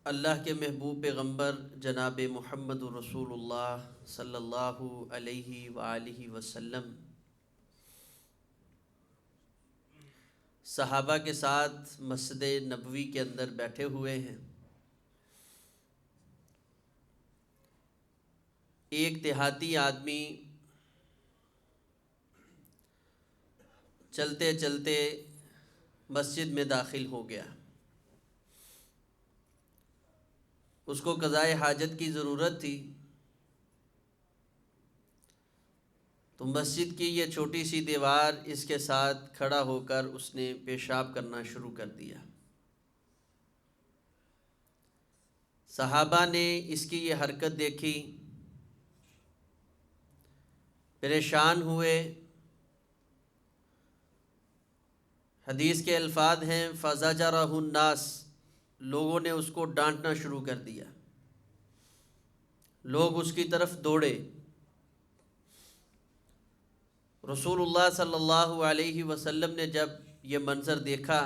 اللہ کے محبوب پیغمبر جناب محمد رسول اللہ صلی اللہ علیہ وآلہ وسلم صحابہ کے ساتھ مسجد نبوی کے اندر بیٹھے ہوئے ہیں۔ ایک دیہاتی آدمی چلتے چلتے مسجد میں داخل ہو گیا۔ اس کو قضائے حاجت کی ضرورت تھی، تو مسجد کی یہ چھوٹی سی دیوار اس کے ساتھ کھڑا ہو کر اس نے پیشاب کرنا شروع کر دیا۔ صحابہ نے اس کی یہ حرکت دیکھی، پریشان ہوئے۔ حدیث کے الفاظ ہیں فَزَجَرَهُ النَّاسُ، لوگوں نے اس کو ڈانٹنا شروع کر دیا، لوگ اس کی طرف دوڑے۔ رسول اللہ صلی اللہ علیہ وسلم نے جب یہ منظر دیکھا،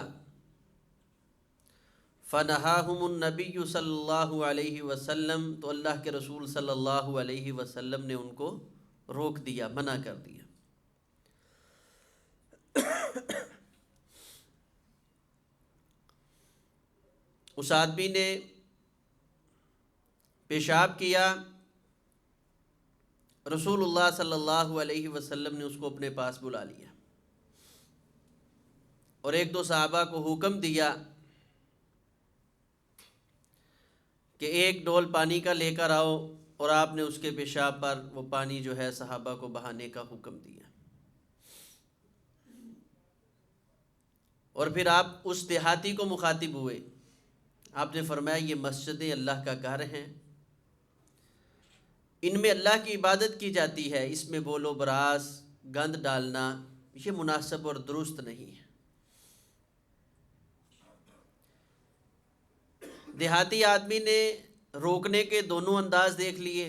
فَنَهَاهُمُ النَّبِيُّ صلی اللہ علیہ وسلم، تو اللہ کے رسول صلی اللہ علیہ وسلم نے ان کو روک دیا، منع کر دیا۔ اس آدمی نے پیشاب کیا، رسول اللہ صلی اللہ علیہ وسلم نے اس کو اپنے پاس بلا لیا اور ایک دو صحابہ کو حکم دیا کہ ایک ڈول پانی کا لے کر آؤ، اور آپ نے اس کے پیشاب پر وہ پانی جو ہے صحابہ کو بہانے کا حکم دیا۔ اور پھر آپ اس دیہاتی کو مخاطب ہوئے، آپ نے فرمایا یہ مسجد اللہ کا گھر ہیں، ان میں اللہ کی عبادت کی جاتی ہے، اس میں بول و براز گند ڈالنا یہ مناسب اور درست نہیں ہے۔ دیہاتی آدمی نے روکنے کے دونوں انداز دیکھ لیے۔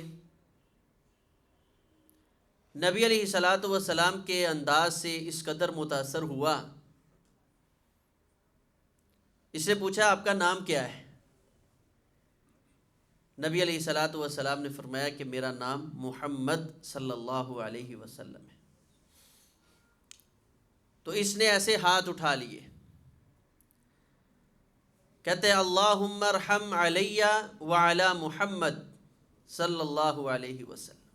نبی علیہ الصلاۃ والسلام کے انداز سے اس قدر متاثر ہوا، اس سے پوچھا آپ کا نام کیا ہے؟ نبی علیہ الصلاۃ والسلام نے فرمایا کہ میرا نام محمد صلی اللہ علیہ وسلم ہے۔ تو اس نے ایسے ہاتھ اٹھا لیے، کہتے ہیں اللہم ارحم علی وعلی محمد صلی اللہ علیہ وسلم،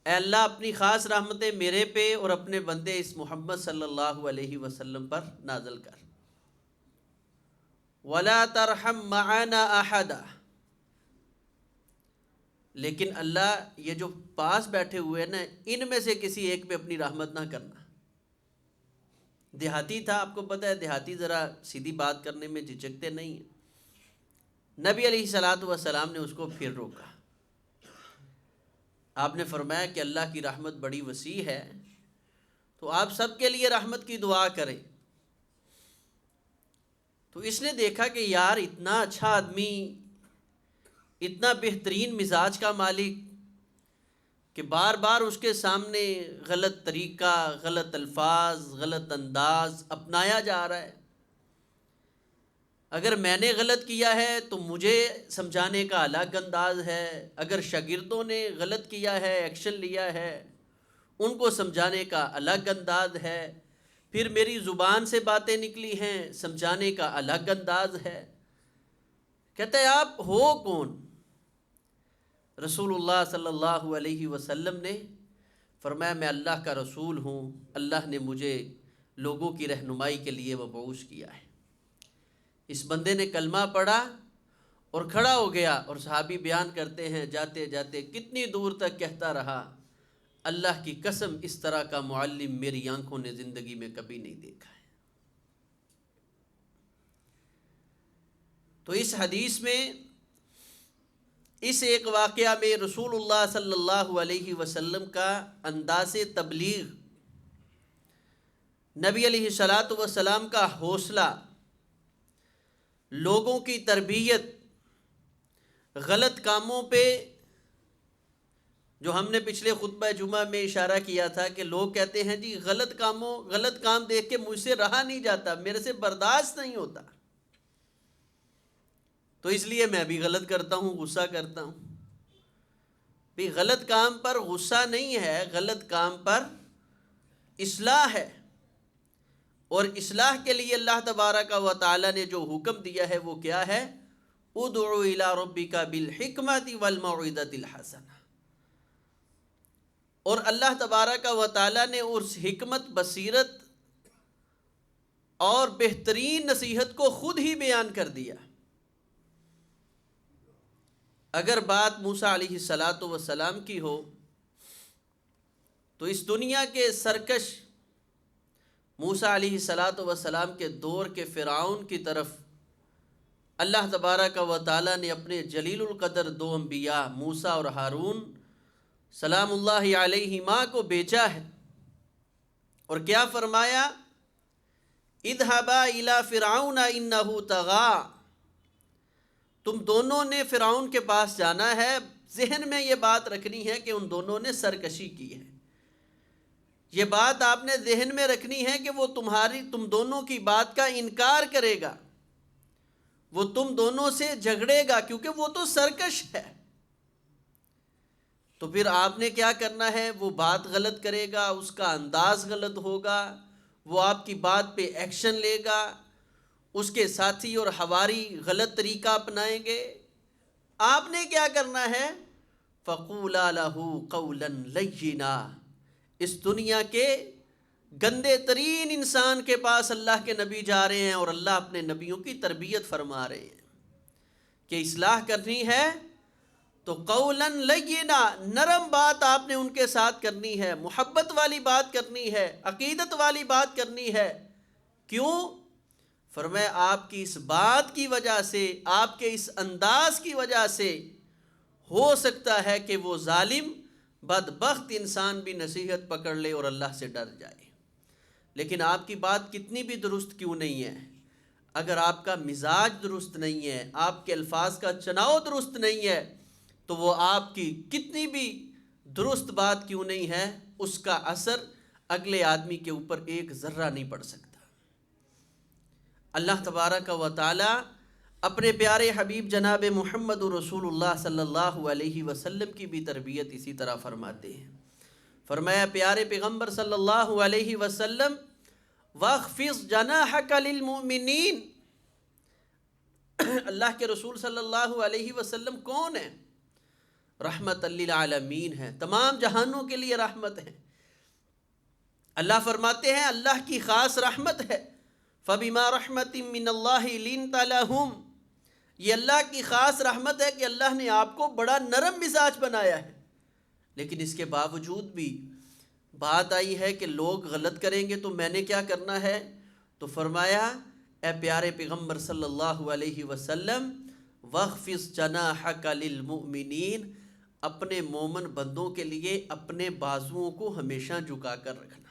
اے اللہ اپنی خاص رحمتیں میرے پہ اور اپنے بندے اس محمد صلی اللہ علیہ وسلم پر نازل کر۔ ولا ترحم معنا احدا، لیکن اللہ یہ جو پاس بیٹھے ہوئے ہیں نا، ان میں سے کسی ایک پہ اپنی رحمت نہ کرنا۔ دیہاتی تھا، آپ کو پتہ ہے دیہاتی ذرا سیدھی بات کرنے میں جھجکتے نہیں ہیں۔ نبی علیہ الصلاۃ والسلام نے اس کو پھر روکا۔ آپ نے فرمایا کہ اللہ کی رحمت بڑی وسیع ہے، تو آپ سب کے لیے رحمت کی دعا کریں۔ تو اس نے دیکھا کہ یار اتنا اچھا آدمی، اتنا بہترین مزاج کا مالک، کہ بار بار اس کے سامنے غلط طریقہ، غلط الفاظ، غلط انداز اپنایا جا رہا ہے۔ اگر میں نے غلط کیا ہے تو مجھے سمجھانے کا الگ انداز ہے، اگر شاگردوں نے غلط کیا ہے، ایکشن لیا ہے، ان کو سمجھانے کا الگ انداز ہے، پھر میری زبان سے باتیں نکلی ہیں، سمجھانے کا الگ انداز ہے۔ کہتے ہیں آپ ہو کون؟ رسول اللہ صلی اللہ علیہ وسلم نے فرمایا میں اللہ کا رسول ہوں، اللہ نے مجھے لوگوں کی رہنمائی کے لیے مبعوث کیا ہے۔ اس بندے نے کلمہ پڑھا اور کھڑا ہو گیا، اور صحابی بیان کرتے ہیں جاتے جاتے کتنی دور تک کہتا رہا، اللہ کی قسم اس طرح کا معلم میری آنکھوں نے زندگی میں کبھی نہیں دیکھا ہے۔ تو اس حدیث میں، اس ایک واقعہ میں رسول اللہ صلی اللہ علیہ وسلم کا انداز تبلیغ، نبی علیہ الصلاۃ والسلام کا حوصلہ، لوگوں کی تربیت، غلط کاموں پہ، جو ہم نے پچھلے خطبہ جمعہ میں اشارہ کیا تھا کہ لوگ کہتے ہیں جی غلط کام دیکھ کے مجھ سے رہا نہیں جاتا، میرے سے برداشت نہیں ہوتا۔ تو اس لیے میں بھی غلط کرتا ہوں، غصہ کرتا ہوں۔ بھی غلط کام پر غصہ نہیں ہے، غلط کام پر اصلاح ہے، اور اصلاح کے لیے اللہ تبارک و تعالی نے جو حکم دیا ہے وہ کیا ہے؟ ادع الی ربک بالحکمت والموعظۃ الحسنہ۔ اور اللہ تبارک و تعالی نے اس حکمت، بصیرت اور بہترین نصیحت کو خود ہی بیان کر دیا۔ اگر بات موسیٰ علیہ السلام کی ہو تو اس دنیا کے سرکش موسیٰ علیہ السلام کے دور کے فرعون کی طرف اللہ تبارک و تعالی نے اپنے جلیل القدر دو انبیاء موسیٰ اور ہارون سلام اللہ علیہما کو بھیجا ہے، اور کیا فرمایا؟ اذهبا الی فرعون انہ طغی، تم دونوں نے فرعون کے پاس جانا ہے۔ ذہن میں یہ بات رکھنی ہے کہ ان دونوں نے سرکشی کی ہے، یہ بات آپ نے ذہن میں رکھنی ہے کہ وہ تم دونوں کی بات کا انکار کرے گا، وہ تم دونوں سے جھگڑے گا، کیونکہ وہ تو سرکش ہے۔ تو پھر آپ نے کیا کرنا ہے؟ وہ بات غلط کرے گا، اس کا انداز غلط ہوگا، وہ آپ کی بات پہ ایکشن لے گا، اس کے ساتھی اور حواری غلط طریقہ اپنائیں گے۔ آپ نے کیا کرنا ہے؟ فَقُولَا لَهُ قَوْلًا لَيِّنًا۔ اس دنیا کے گندے ترین انسان کے پاس اللہ کے نبی جا رہے ہیں، اور اللہ اپنے نبیوں کی تربیت فرما رہے ہیں کہ اصلاح کرنی ہے تو قولاً لینا، نرم بات آپ نے ان کے ساتھ کرنی ہے، محبت والی بات کرنی ہے، عقیدت والی بات کرنی ہے۔ کیوں؟ فرمایا آپ کی اس بات کی وجہ سے، آپ کے اس انداز کی وجہ سے ہو سکتا ہے کہ وہ ظالم بدبخت انسان بھی نصیحت پکڑ لے اور اللہ سے ڈر جائے۔ لیکن آپ کی بات کتنی بھی درست کیوں نہیں ہے، اگر آپ کا مزاج درست نہیں ہے، آپ کے الفاظ کا چناؤ درست نہیں ہے، تو وہ آپ کی کتنی بھی درست بات کیوں نہیں ہے، اس کا اثر اگلے آدمی کے اوپر ایک ذرہ نہیں پڑ سکتا۔ اللہ تبارک و تعالی اپنے پیارے حبیب جناب محمد رسول اللہ صلی اللہ علیہ وسلم کی بھی تربیت اسی طرح فرماتے ہیں۔ فرمایا پیارے پیغمبر صلی اللہ علیہ وسلم وَاخْفِضْ جَنَاحَكَ لِلْمُؤْمِنِينَ۔ اللہ کے رسول صلی اللہ علیہ وسلم کون ہیں؟ رحمت للعالمین ہیں، تمام جہانوں کے لیے رحمت ہے۔ اللہ فرماتے ہیں اللہ کی خاص رحمت ہے، فَبِمَا رَحْمَةٍ مِّنَ اللَّهِ لِنْتَ لَهُمْ۔ یہ اللہ کی خاص رحمت ہے کہ اللہ نے آپ کو بڑا نرم مزاج بنایا ہے، لیکن اس کے باوجود بھی بات آئی ہے کہ لوگ غلط کریں گے تو میں نے کیا کرنا ہے؟ تو فرمایا اے پیارے پیغمبر صلی اللہ علیہ وسلم وَاخْفِضْ جَنَاحَكَ لِلْمُؤْمِنِينَ، اپنے مومن بندوں کے لیے اپنے بازوؤں کو ہمیشہ جھکا کر رکھنا،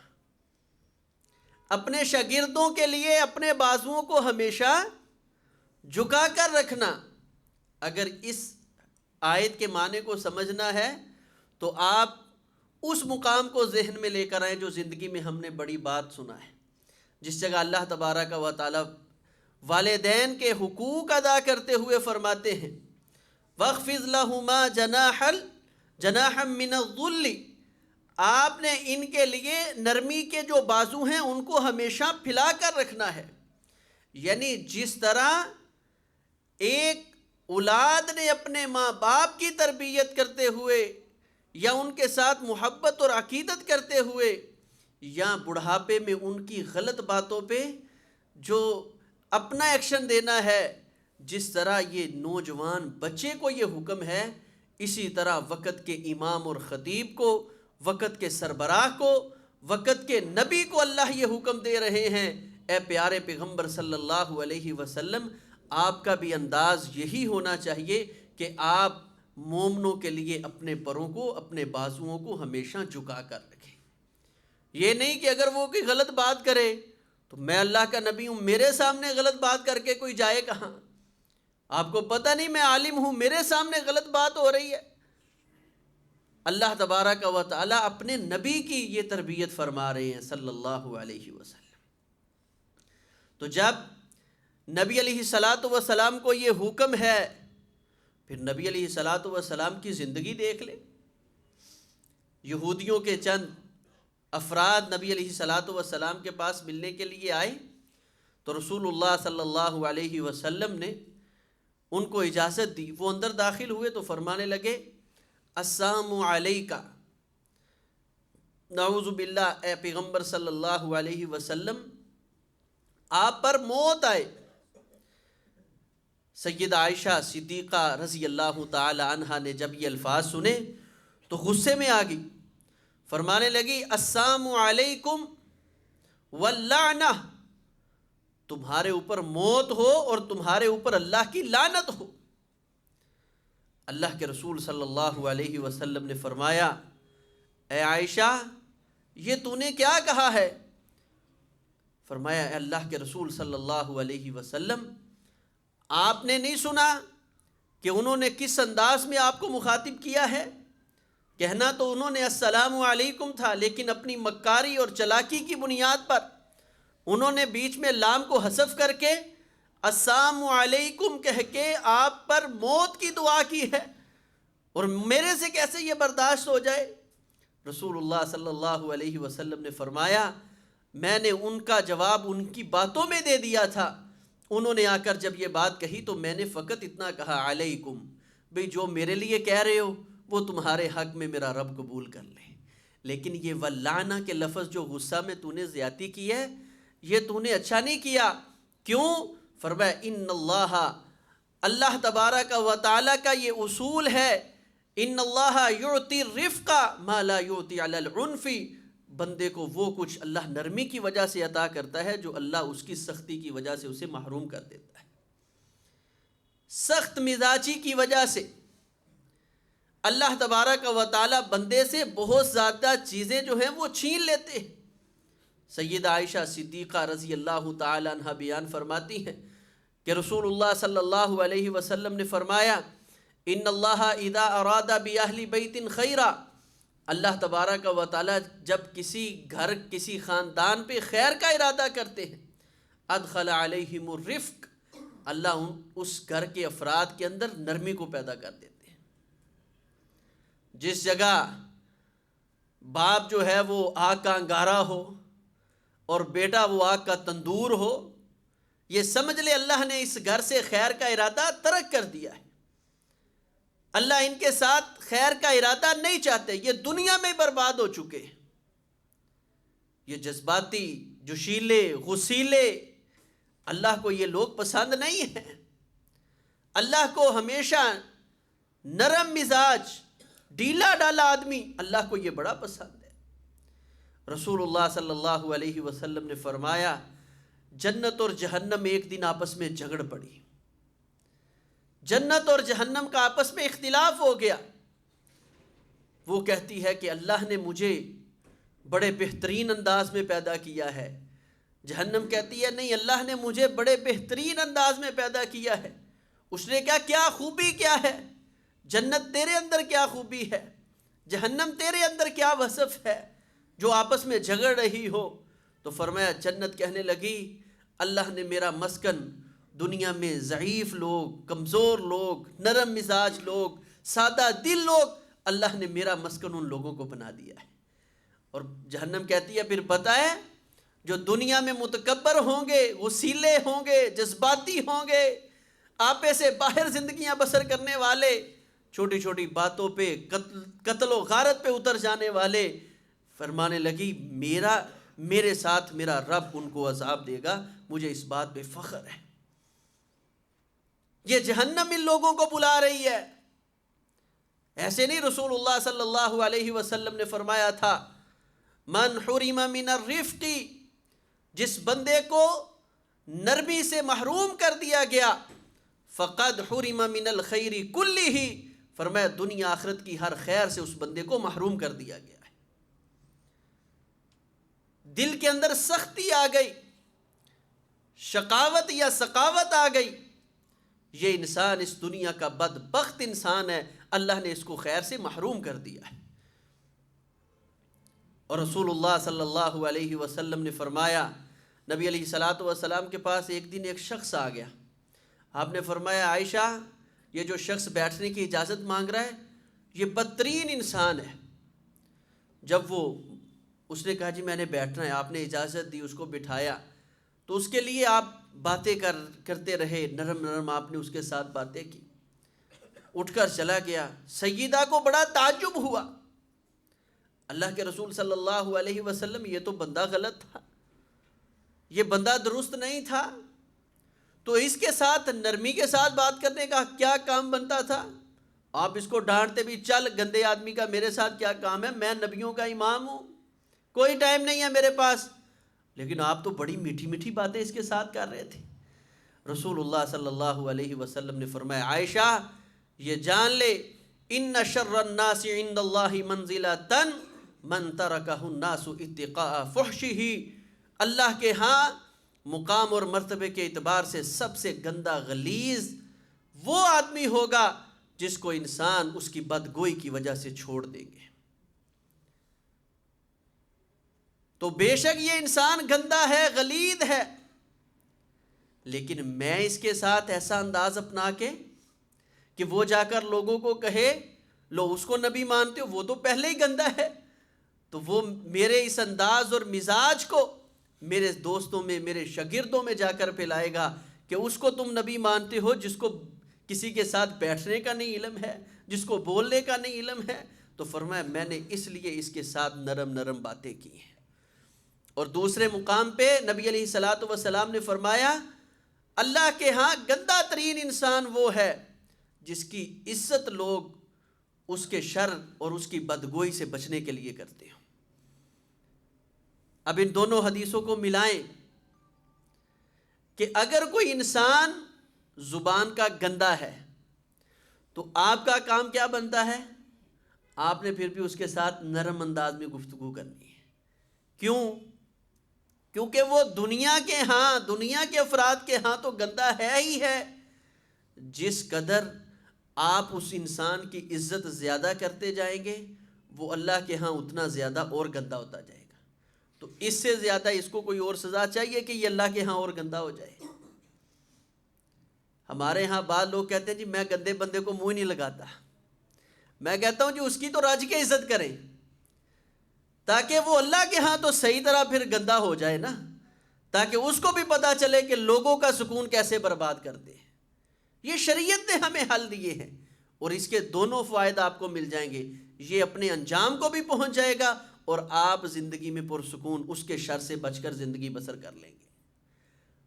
اپنے شاگردوں کے لیے اپنے بازوؤں کو ہمیشہ جھکا کر رکھنا۔ اگر اس آیت کے معنی کو سمجھنا ہے تو آپ اس مقام کو ذہن میں لے کر آئیں جو زندگی میں ہم نے بڑی بات سنا ہے، جس جگہ اللہ تبارک و تعالی والدین کے حقوق ادا کرتے ہوئے فرماتے ہیں وَاخْفِضْ لَهُمَا جَنَاحًا مِّنَ الذُّلِّ، آپ نے ان کے لیے نرمی کے جو بازو ہیں ان کو ہمیشہ پھیلا کر رکھنا ہے۔ یعنی جس طرح ایک اولاد نے اپنے ماں باپ کی تربیت کرتے ہوئے یا ان کے ساتھ محبت اور عقیدت کرتے ہوئے یا بڑھاپے میں ان کی غلط باتوں پہ جو اپنا ایکشن دینا ہے، جس طرح یہ نوجوان بچے کو یہ حکم ہے، اسی طرح وقت کے امام اور خطیب کو، وقت کے سربراہ کو، وقت کے نبی کو اللہ یہ حکم دے رہے ہیں اے پیارے پیغمبر صلی اللہ علیہ وسلم، آپ کا بھی انداز یہی ہونا چاہیے کہ آپ مومنوں کے لیے اپنے پروں کو، اپنے بازوؤں کو ہمیشہ جھکا کر رکھیں۔ یہ نہیں کہ اگر وہ کوئی غلط بات کرے تو میں اللہ کا نبی ہوں، میرے سامنے غلط بات کر کے کوئی جائے کہاں؟ آپ کو پتہ نہیں میں عالم ہوں، میرے سامنے غلط بات ہو رہی ہے۔ اللہ تبارک و تعالی اپنے نبی کی یہ تربیت فرما رہے ہیں صلی اللہ علیہ وسلم۔ تو جب نبی علیہ الصلاۃ والسلام کو یہ حکم ہے، پھر نبی علیہ الصلاۃ والسلام کی زندگی دیکھ لے۔ یہودیوں کے چند افراد نبی علیہ الصلاۃ والسلام کے پاس ملنے کے لیے آئے تو رسول اللہ صلی اللہ علیہ وسلم نے ان کو اجازت دی۔ وہ اندر داخل ہوئے تو فرمانے لگے السلام علیکہ، نعوذ باللہ، اے پیغمبر صلی اللہ علیہ وسلم آپ پر موت آئے۔ سیدہ عائشہ صدیقہ رضی اللہ تعالی عنہا نے جب یہ الفاظ سنے تو غصے میں آ گئی، فرمانے لگی السلام علیکم واللعنہ، تمہارے اوپر موت ہو اور تمہارے اوپر اللہ کی لعنت ہو۔ اللہ کے رسول صلی اللہ علیہ وسلم نے فرمایا اے عائشہ یہ تو نے کیا کہا ہے؟ فرمایا اے اللہ کے رسول صلی اللہ علیہ وسلم آپ نے نہیں سنا کہ انہوں نے کس انداز میں آپ کو مخاطب کیا ہے؟ کہنا تو انہوں نے السلام علیکم تھا، لیکن اپنی مکاری اور چلاکی کی بنیاد پر انہوں نے بیچ میں لام کو حذف کر کے السلام علیکم کہہ کے آپ پر موت کی دعا کی ہے، اور میرے سے کیسے یہ برداشت ہو جائے؟ رسول اللہ صلی اللہ علیہ وسلم نے فرمایا میں نے ان کا جواب ان کی باتوں میں دے دیا تھا، انہوں نے آ کر جب یہ بات کہی تو میں نے فقط اتنا کہا علیکم، بھئی جو میرے لیے کہہ رہے ہو وہ تمہارے حق میں میرا رب قبول کر لے، لیکن یہ واللعنہ کے لفظ جو غصہ میں تو نے زیادتی کی ہے یہ تو نے اچھا نہیں کیا۔ کیوں؟ فرمایا ان اللہ تبارک و تعالیٰ کا یہ اصول ہے، ان اللہ یعطی الرفق ما لا یعطی علی العنف، بندے کو وہ کچھ اللہ نرمی کی وجہ سے عطا کرتا ہے جو اللہ اس کی سختی کی وجہ سے اسے محروم کر دیتا ہے۔ سخت مزاجی کی وجہ سے اللہ تبارک و تعالیٰ بندے سے بہت زیادہ چیزیں جو ہیں وہ چھین لیتے ہیں۔ سیدہ عائشہ صدیقہ رضی اللہ تعالی عنہ بیان فرماتی ہیں کہ رسول اللہ صلی اللہ علیہ وسلم نے فرمایا ان اللہ اذا اراد باہل بیت خیرا، اللہ تبارک و تعالیٰ جب کسی گھر کسی خاندان پہ خیر کا ارادہ کرتے ہیں ادخل علیہم الرفق، اللہ اس گھر کے افراد کے اندر نرمی کو پیدا کر دیتے ہیں۔ جس جگہ باپ جو ہے وہ آگ کا انگارہ ہو اور بیٹا وہ آگ کا تندور ہو، یہ سمجھ لے اللہ نے اس گھر سے خیر کا ارادہ ترک کر دیا ہے، اللہ ان کے ساتھ خیر کا ارادہ نہیں چاہتے، یہ دنیا میں برباد ہو چکے ہیں۔ یہ جذباتی، جوشیلے، غسیلے، اللہ کو یہ لوگ پسند نہیں ہیں۔ اللہ کو ہمیشہ نرم مزاج، ڈھیلا ڈالا آدمی، اللہ کو یہ بڑا پسند ہے۔ رسول اللہ صلی اللہ علیہ وسلم نے فرمایا جنت اور جہنم ایک دن آپس میں جھگڑ پڑی، جنت اور جہنم کا آپس میں اختلاف ہو گیا۔ وہ کہتی ہے کہ اللہ نے مجھے بڑے بہترین انداز میں پیدا کیا ہے، جہنم کہتی ہے نہیں اللہ نے مجھے بڑے بہترین انداز میں پیدا کیا ہے۔ اس نے کیا خوبی کیا ہے؟ جنت تیرے اندر کیا خوبی ہے؟ جہنم تیرے اندر کیا وصف ہے جو آپس میں جھگڑ رہی ہو؟ تو فرمایا جنت کہنے لگی اللہ نے میرا مسکن دنیا میں ضعیف لوگ، کمزور لوگ، نرم مزاج لوگ، سادہ دل لوگ، اللہ نے میرا مسکن ان لوگوں کو بنا دیا ہے۔ اور جہنم کہتی ہے پھر بتائے جو دنیا میں متکبر ہوں گے، غسیلے ہوں گے، جذباتی ہوں گے، آپے سے باہر زندگیاں بسر کرنے والے، چھوٹی چھوٹی باتوں پہ قتل و غارت پہ اتر جانے والے، فرمانے لگی میرے ساتھ میرا رب ان کو عذاب دے گا، مجھے اس بات پہ فخر ہے۔ یہ جہنم ان لوگوں کو بلا رہی ہے۔ ایسے نہیں، رسول اللہ صلی اللہ علیہ وسلم نے فرمایا تھا من حرم من الرفق، جس بندے کو نرمی سے محروم کر دیا گیا فقد حرم من الخیر کلہ، فرمایا دنیا آخرت کی ہر خیر سے اس بندے کو محروم کر دیا گیا ہے۔ دل کے اندر سختی آ گئی، شقاوت یا سخاوت آ گئی، یہ انسان اس دنیا کا بدبخت انسان ہے، اللہ نے اس کو خیر سے محروم کر دیا ہے۔ اور رسول اللہ صلی اللہ علیہ وسلم نے فرمایا نبی علیہ الصلاۃ والسلام کے پاس ایک دن ایک شخص آ گیا. آپ نے فرمایا عائشہ یہ جو شخص بیٹھنے کی اجازت مانگ رہا ہے یہ بدترین انسان ہے. جب اس نے کہا جی میں نے بیٹھنا ہے، آپ نے اجازت دی، اس کو بٹھایا تو اس کے لیے آپ باتیں کرتے رہے، نرم نرم آپ نے اس کے ساتھ باتیں کی. اٹھ کر چلا گیا. سیدہ کو بڑا تعجب ہوا، اللہ کے رسول صلی اللہ علیہ وسلم یہ تو بندہ غلط تھا، یہ بندہ درست نہیں تھا، تو اس کے ساتھ نرمی کے ساتھ بات کرنے کا کیا کام بنتا تھا؟ آپ اس کو ڈانٹتے بھی، چل گندے آدمی کا میرے ساتھ کیا کام ہے، میں نبیوں کا امام ہوں، کوئی ٹائم نہیں ہے میرے پاس. لیکن آپ تو بڑی میٹھی میٹھی باتیں اس کے ساتھ کر رہے تھے. رسول اللہ صلی اللہ علیہ وسلم نے فرمایا عائشہ یہ جان لے ان شر الناس عند اللہ منزلۃ من ترکہ الناس اتقاء فحشہ، اللہ کے ہاں مقام اور مرتبے کے اعتبار سے سب سے گندا غلیظ وہ آدمی ہوگا جس کو انسان اس کی بدگوئی کی وجہ سے چھوڑ دیں گے. تو بے شک یہ انسان گندا ہے، غلیظ ہے، لیکن میں اس کے ساتھ ایسا انداز اپنا کے کہ وہ جا کر لوگوں کو کہے لو اس کو نبی مانتے ہو، وہ تو پہلے ہی گندا ہے، تو وہ میرے اس انداز اور مزاج کو میرے دوستوں میں، میرے شاگردوں میں جا کر پھیلائے گا کہ اس کو تم نبی مانتے ہو جس کو کسی کے ساتھ بیٹھنے کا نہیں علم ہے، جس کو بولنے کا نہیں علم ہے. تو فرمایا میں نے اس لیے اس کے ساتھ نرم نرم باتیں کی ہیں. اور دوسرے مقام پہ نبی علیہ الصلاۃ والسلام نے فرمایا اللہ کے ہاں گندہ ترین انسان وہ ہے جس کی عزت لوگ اس کے شر اور اس کی بدگوئی سے بچنے کے لیے کرتے ہیں. اب ان دونوں حدیثوں کو ملائیں کہ اگر کوئی انسان زبان کا گندا ہے تو آپ کا کام کیا بنتا ہے؟ آپ نے پھر بھی اس کے ساتھ نرم انداز میں گفتگو کرنی ہے. کیوں؟ کیونکہ وہ دنیا کے افراد کے ہاں تو گندا ہے ہی ہے. جس قدر آپ اس انسان کی عزت زیادہ کرتے جائیں گے وہ اللہ کے ہاں اتنا زیادہ اور گندا ہوتا جائے گا. تو اس سے زیادہ اس کو کوئی اور سزا چاہیے کہ یہ اللہ کے ہاں اور گندا ہو جائے. ہمارے ہاں بعض لوگ کہتے ہیں جی میں گندے بندے کو منہ نہیں لگاتا. میں کہتا ہوں جی اس کی تو راج کی عزت کریں تاکہ وہ اللہ کے ہاں تو صحیح طرح پھر گندا ہو جائے نا، تاکہ اس کو بھی پتا چلے کہ لوگوں کا سکون کیسے برباد کرتے ہیں. یہ شریعت نے ہمیں حل دیے ہیں اور اس کے دونوں فوائد آپ کو مل جائیں گے. یہ اپنے انجام کو بھی پہنچ جائے گا اور آپ زندگی میں پرسکون اس کے شر سے بچ کر زندگی بسر کر لیں گے.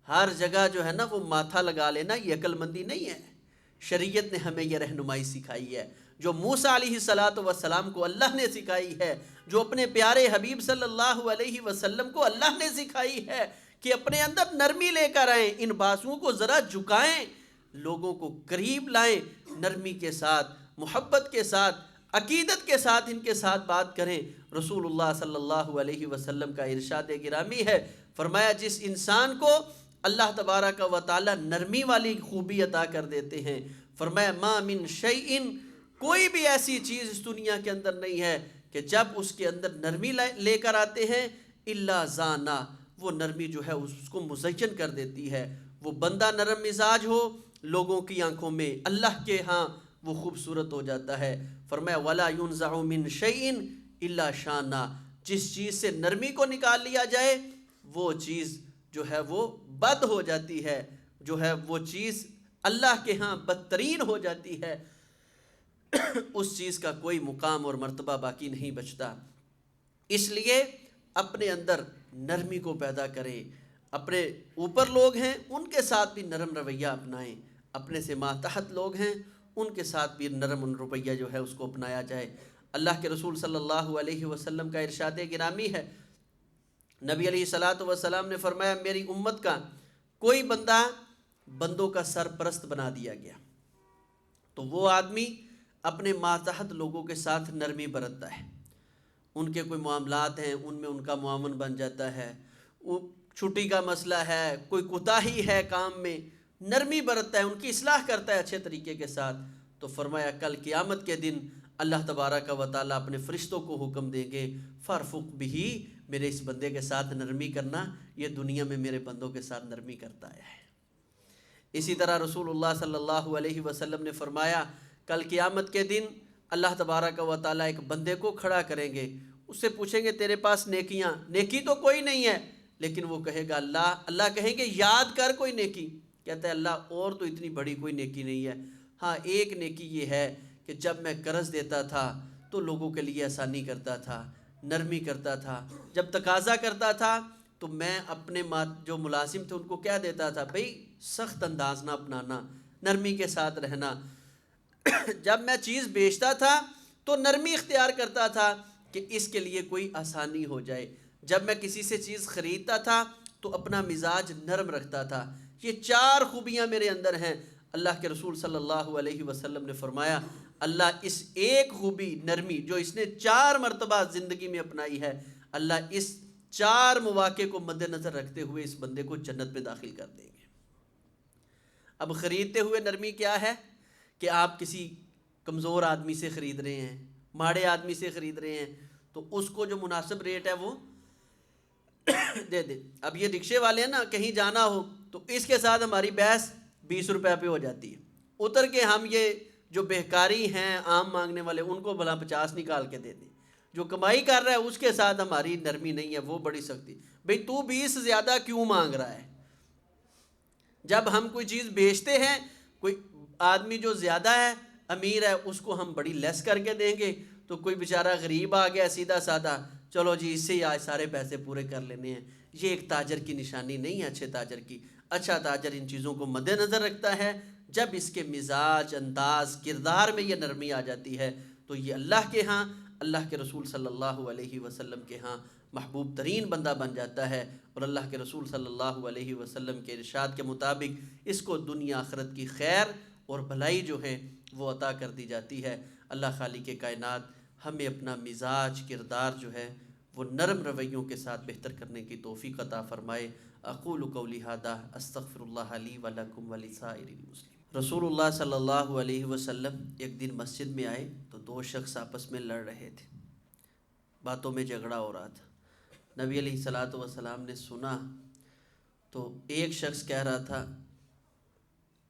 ہر جگہ جو ہے نا وہ ماتھا لگا لینا یہ عقل مندی نہیں ہے. شریعت نے ہمیں یہ رہنمائی سکھائی ہے جو موسیٰ علیہ السلام کو اللہ نے سکھائی ہے، جو اپنے پیارے حبیب صلی اللہ علیہ وسلم کو اللہ نے سکھائی ہے کہ اپنے اندر نرمی لے کر آئیں، ان بازوؤں کو ذرا جھکائیں، لوگوں کو قریب لائیں، نرمی کے ساتھ، محبت کے ساتھ، عقیدت کے ساتھ ان کے ساتھ بات کریں. رسول اللہ صلی اللہ علیہ وسلم کا ارشاد گرامی ہے، فرمایا جس انسان کو اللہ تبارک و تعالی نرمی والی خوبی عطا کر دیتے ہیں، فرمایا ما من شیئن، کوئی بھی ایسی چیز اس دنیا کے اندر نہیں ہے کہ جب اس کے اندر نرمی لے کر آتے ہیں الا زانا، وہ نرمی جو ہے اس کو مزین کر دیتی ہے. وہ بندہ نرم مزاج ہو لوگوں کی آنکھوں میں اللہ کے ہاں وہ خوبصورت ہو جاتا ہے. فرمایا ولا ينزع من شیئن الا شانا، جس چیز سے نرمی کو نکال لیا جائے وہ چیز جو ہے وہ بد ہو جاتی ہے، جو ہے وہ چیز اللہ کے ہاں بدترین ہو جاتی ہے. اس چیز کا کوئی مقام اور مرتبہ باقی نہیں بچتا. اس لیے اپنے اندر نرمی کو پیدا کریں. اپنے اوپر لوگ ہیں ان کے ساتھ بھی نرم رویہ اپنائیں، اپنے سے ماتحت لوگ ہیں ان کے ساتھ بھی نرم رویہ جو ہے اس کو اپنایا جائے. اللہ کے رسول صلی اللہ علیہ وسلم کا ارشاد گرامی ہے، نبی علیہ الصلاۃ والسلام نے فرمایا میری امت کا کوئی بندہ بندوں کا سرپرست بنا دیا گیا تو وہ آدمی اپنے ماتحت لوگوں کے ساتھ نرمی برتتا ہے. ان کے کوئی معاملات ہیں ان میں ان کا معاون بن جاتا ہے، وہ چھٹی کا مسئلہ ہے، کوئی کوتاہی ہے کام میں، نرمی برتتا ہے، ان کی اصلاح کرتا ہے اچھے طریقے کے ساتھ. تو فرمایا کل قیامت کے دن اللہ تبارک و تعالیٰ اپنے فرشتوں کو حکم دیں گے فرفق بھی، میرے اس بندے کے ساتھ نرمی کرنا، یہ دنیا میں میرے بندوں کے ساتھ نرمی کرتا ہے۔ اسی طرح رسول اللہ صلی اللہ علیہ وسلم نے فرمایا کل قیامت کے دن اللہ تبارک و تعالیٰ ایک بندے کو کھڑا کریں گے، اس سے پوچھیں گے تیرے پاس نیکیاں؟ نیکی تو کوئی نہیں ہے، لیکن وہ کہے گا اللہ کہیں گے یاد کر کوئی نیکی، کہتا ہے اللہ اور تو اتنی بڑی کوئی نیکی نہیں ہے، ہاں ایک نیکی یہ ہے کہ جب میں قرض دیتا تھا تو لوگوں کے لیے آسانی کرتا تھا، نرمی کرتا تھا، جب تقاضا کرتا تھا تو میں اپنے جو ملازم تھے ان کو کہہ دیتا تھا بھئی سخت انداز نہ اپنانا، نرمی کے ساتھ رہنا، جب میں چیز بیچتا تھا تو نرمی اختیار کرتا تھا کہ اس کے لیے کوئی آسانی ہو جائے، جب میں کسی سے چیز خریدتا تھا تو اپنا مزاج نرم رکھتا تھا۔ یہ 4 خوبیاں میرے اندر ہیں۔ اللہ کے رسول صلی اللہ علیہ وسلم نے فرمایا اللہ اس ایک خوبی نرمی جو اس نے 4 مرتبہ زندگی میں اپنائی ہے، اللہ اس 4 مواقع کو مد نظر رکھتے ہوئے اس بندے کو جنت میں داخل کر دیں گے۔ اب خریدتے ہوئے نرمی کیا ہے کہ آپ کسی کمزور آدمی سے خرید رہے ہیں، ماڑے آدمی سے خرید رہے ہیں تو اس کو جو مناسب ریٹ ہے وہ دے دیں۔ اب یہ رکشے والے ہیں نا، کہیں جانا ہو تو اس کے ساتھ ہماری بحث 20 روپے پہ ہو جاتی ہے، اتر کے ہم یہ جو بہکاری ہیں عام مانگنے والے ان کو بھلا 50 نکال کے دے دیں، جو کمائی کر رہا ہے اس کے ساتھ ہماری نرمی نہیں ہے، وہ بڑی سختی، بھئی تو 20 زیادہ کیوں مانگ رہا ہے؟ جب ہم کوئی چیز بیچتے ہیں، کوئی آدمی جو زیادہ ہے امیر ہے اس کو ہم بڑی لیس کر کے دیں گے، تو کوئی بیچارہ غریب آ گیا سیدھا سادہ چلو جی اس سے ہی آج سارے پیسے پورے کر لینے ہیں۔ یہ ایک تاجر کی نشانی نہیں ہے اچھے تاجر کی۔ اچھا تاجر ان چیزوں کو مد نظر رکھتا ہے، جب اس کے مزاج، انداز، کردار میں یہ نرمی آ جاتی ہے تو یہ اللہ کے ہاں، اللہ کے رسول صلی اللہ علیہ وسلم کے ہاں محبوب ترین بندہ بن جاتا ہے، اور اللہ کے رسول صلی اللہ علیہ وسلم کے ارشاد کے مطابق اس کو دنیا آخرت کی خیر اور بھلائی جو ہے وہ عطا کر دی جاتی ہے۔ اللہ خالق کائنات ہمیں اپنا مزاج، کردار جو ہے وہ نرم رویوں کے ساتھ بہتر کرنے کی توفیق عطا فرمائے۔ اقول قولی ھذا استغفر اللہ لی ولکم ولسائر المسلمین۔ رسول اللہ صلی اللہ علیہ وسلم ایک دن مسجد میں آئے تو 2 شخص آپس میں لڑ رہے تھے، باتوں میں جھگڑا ہو رہا تھا۔ نبی علیہ الصلوۃ والسلام نے سنا تو ایک شخص کہہ رہا تھا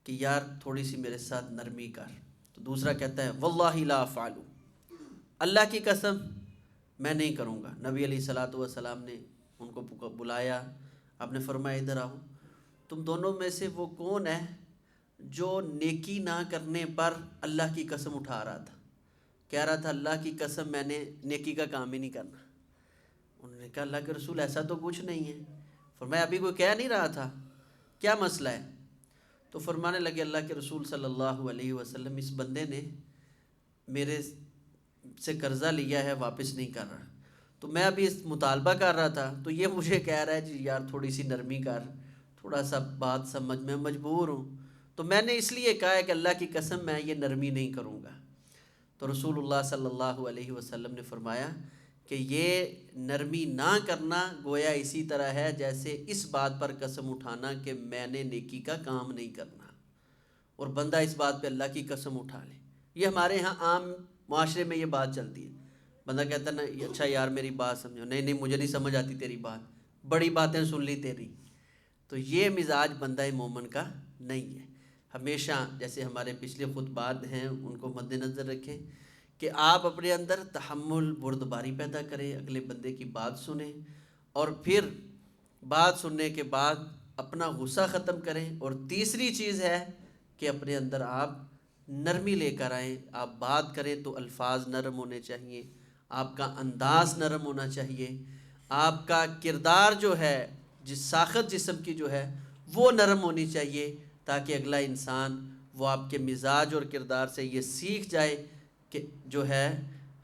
کہ یار تھوڑی سی میرے ساتھ نرمی کر، تو دوسرا کہتا ہے واللہ لا افعل، اللہ کی قسم میں نہیں کروں گا۔ نبی علیہ الصلوۃ والسلام نے ان کو بلایا، آپ نے فرمایا ادھر آؤ، تم دونوں میں سے وہ کون ہے جو نیکی نہ کرنے پر اللہ کی قسم اٹھا رہا تھا؟ کہہ رہا تھا اللہ کی قسم میں نے نیکی کا کام ہی نہیں کرنا۔ انہوں نے کہا اللہ کے رسول ایسا تو کچھ نہیں ہے۔ فرمایا ابھی کوئی کہہ نہیں رہا تھا، کیا مسئلہ ہے؟ تو فرمانے لگے اللہ کے رسول صلی اللہ علیہ وسلم اس بندے نے میرے سے قرضہ لیا ہے واپس نہیں کر رہا، تو میں ابھی اس مطالبہ کر رہا تھا تو یہ مجھے کہہ رہا ہے جی یار تھوڑی سی نرمی کر، تھوڑا سا بات سمجھ، میں مجبور ہوں، تو میں نے اس لیے کہا ہے کہ اللہ کی قسم میں یہ نرمی نہیں کروں گا۔ تو رسول اللہ صلی اللہ علیہ وسلم نے فرمایا کہ یہ نرمی نہ کرنا گویا اسی طرح ہے جیسے اس بات پر قسم اٹھانا کہ میں نے نیکی کا کام نہیں کرنا، اور بندہ اس بات پہ اللہ کی قسم اٹھا لے۔ یہ ہمارے ہاں عام معاشرے میں یہ بات چلتی ہے، بندہ کہتا ہے نا اچھا یار میری بات سمجھو، نہیں مجھے نہیں سمجھ آتی تیری بات، بڑی باتیں سن لی تیری۔ تو یہ مزاج بندہ مومن کا نہیں ہے۔ ہمیشہ جیسے ہمارے پچھلے خطبات ہیں ان کو مد نظر رکھیں کہ آپ اپنے اندر تحمل، بردباری پیدا کریں، اگلے بندے کی بات سنیں، اور پھر بات سننے کے بعد اپنا غصہ ختم کریں، اور تیسری چیز ہے کہ اپنے اندر آپ نرمی لے کر آئیں۔ آپ بات کریں تو الفاظ نرم ہونے چاہیے، آپ کا انداز نرم ہونا چاہیے، آپ کا کردار جو ہے، ساخت جسم کی جو ہے وہ نرم ہونی چاہیے، تاکہ اگلا انسان وہ آپ کے مزاج اور کردار سے یہ سیکھ جائے کہ جو ہے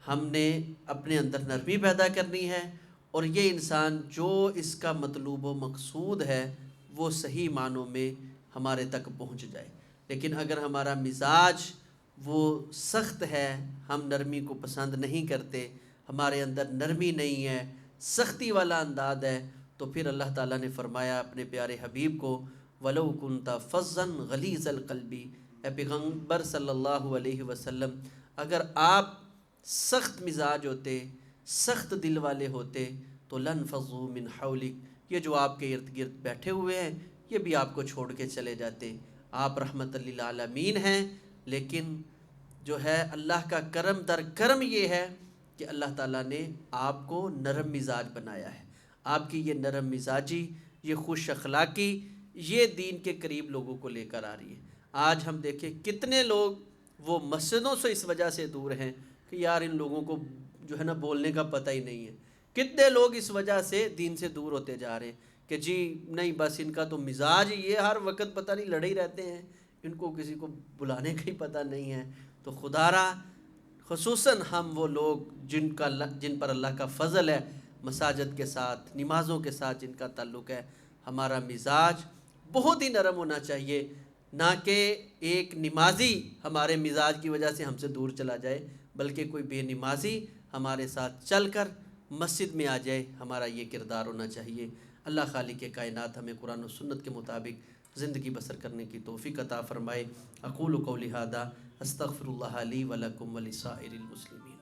ہم نے اپنے اندر نرمی پیدا کرنی ہے، اور یہ انسان جو اس کا مطلوب و مقصود ہے وہ صحیح معنوں میں ہمارے تک پہنچ جائے۔ لیکن اگر ہمارا مزاج وہ سخت ہے، ہم نرمی کو پسند نہیں کرتے، ہمارے اندر نرمی نہیں ہے، سختی والا انداز ہے، تو پھر اللہ تعالیٰ نے فرمایا اپنے پیارے حبیب کو وَلَوْ كُنْتَ فَظًّا غَلِيظَ الْقَلْبِ، اے پیغمبر صلی اللہ علیہ وسلم اگر آپ سخت مزاج ہوتے، سخت دل والے ہوتے تو لنفضوا من حولک، یہ جو آپ کے ارد گرد بیٹھے ہوئے ہیں یہ بھی آپ کو چھوڑ کے چلے جاتے۔ آپ رحمت للعالمین ہیں، لیکن جو ہے اللہ کا کرم در کرم یہ ہے کہ اللہ تعالیٰ نے آپ کو نرم مزاج بنایا ہے۔ آپ کی یہ نرم مزاجی، یہ خوش اخلاقی، یہ دین کے قریب لوگوں کو لے کر آ رہی ہے۔ آج ہم دیکھیں کتنے لوگ وہ مسجدوں سے اس وجہ سے دور ہیں کہ یار ان لوگوں کو جو ہے نا بولنے کا پتہ ہی نہیں ہے۔ کتنے لوگ اس وجہ سے دین سے دور ہوتے جا رہے ہیں کہ جی نہیں بس ان کا تو مزاج یہ ہر وقت پتہ نہیں لڑے ہی رہتے ہیں، ان کو کسی کو بلانے کا ہی پتہ نہیں ہے۔ تو خدا را خصوصاً ہم وہ لوگ جن پر اللہ کا فضل ہے، مساجد کے ساتھ، نمازوں کے ساتھ جن کا تعلق ہے، ہمارا مزاج بہت ہی نرم ہونا چاہیے، نہ کہ ایک نمازی ہمارے مزاج کی وجہ سے ہم سے دور چلا جائے، بلکہ کوئی بے نمازی ہمارے ساتھ چل کر مسجد میں آ جائے، ہمارا یہ کردار ہونا چاہیے۔ اللہ خالق کائنات ہمیں قرآن و سنت کے مطابق زندگی بسر کرنے کی توفیق عطا فرمائے۔ اقول قولی ھذا استغفر اللہ لی ولکم ولسائر المسلمین۔